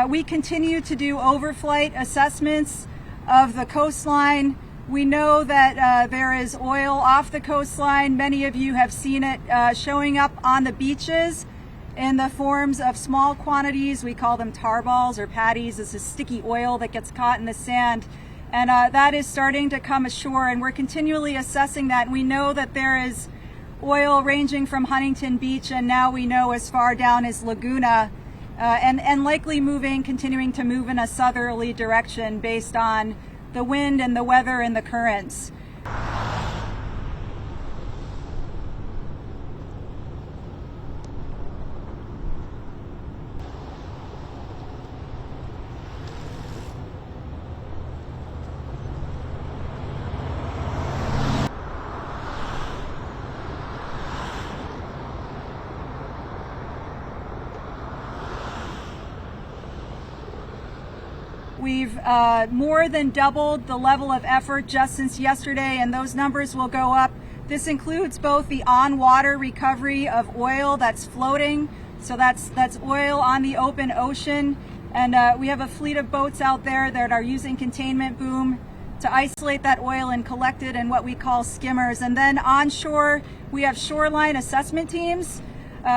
We continue to do overflight assessments of the coastline. We know that there is oil off the coastline. Many of you have seen it showing up on the beaches in the forms of small quantities. We call them tar balls or patties. This is sticky oil that gets caught in the sand. And that is starting to come ashore, and we're continually assessing that. And we know that there is oil ranging from Huntington Beach, and now we know as far down as Laguna, and likely continuing to move in a southerly direction based on the wind and the weather and the currents. We've more than doubled the level of effort just since yesterday, and those numbers will go up. This includes both the on-water recovery of oil that's floating, so that's oil on the open ocean, and we have a fleet of boats out there that are using containment boom to isolate that oil and collect it in what we call skimmers. And then onshore, we have shoreline assessment teams.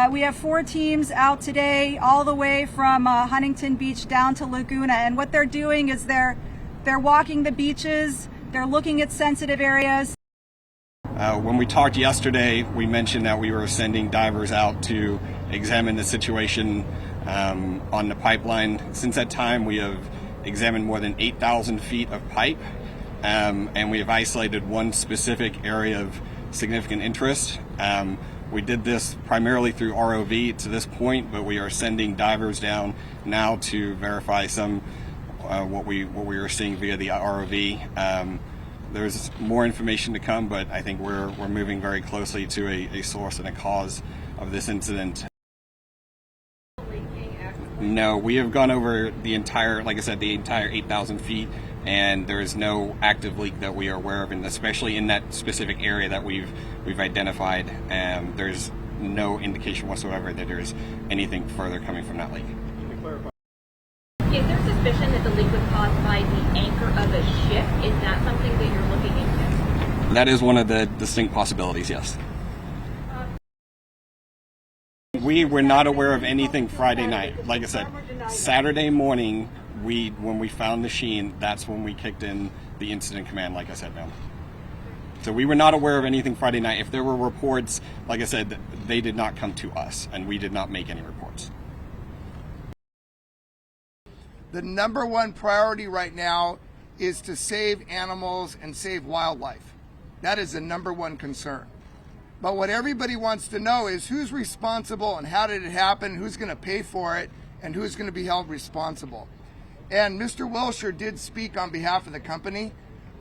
We have 4 teams out today, all the way from Huntington Beach down to Laguna. And what they're doing is they're walking the beaches, they're looking at sensitive areas. When we talked yesterday, we mentioned that we were sending divers out to examine the situation on the pipeline. Since that time, we have examined more than 8,000 feet of pipe, and we have isolated one specific area of significant interest. We did this primarily through ROV to this point, but we are sending divers down now to verify some what we are seeing via the ROV. There's more information to come, but I think we're moving very closely to a source and a cause of this incident. No, we have gone over the entire, like I said, the entire 8,000 feet, and there is no active leak that we are aware of, and especially in that specific area that we've identified. There's no indication whatsoever that there's anything further coming from that leak. Is there suspicion that the leak was caused by the anchor of a ship? Is that something that you're looking into? That is one of the distinct possibilities, yes. We were not aware of anything Friday night. Like I said, Saturday morning, when we found the sheen, that's when we kicked in the incident command, like I said, ma'am. So we were not aware of anything Friday night. If there were reports, like I said, they did not come to us, and we did not make any reports. The number one priority right now is to save animals and save wildlife. That is the number one concern. But what everybody wants to know is who's responsible and how did it happen, who's going to pay for it, and who's going to be held responsible. And Mr. Willsher did speak on behalf of the company,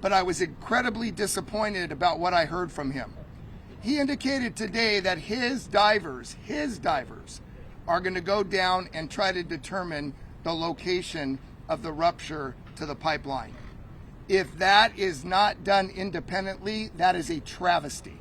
but I was incredibly disappointed about what I heard from him. He indicated today that his divers are going to go down and try to determine the location of the rupture to the pipeline. If that is not done independently, that is a travesty.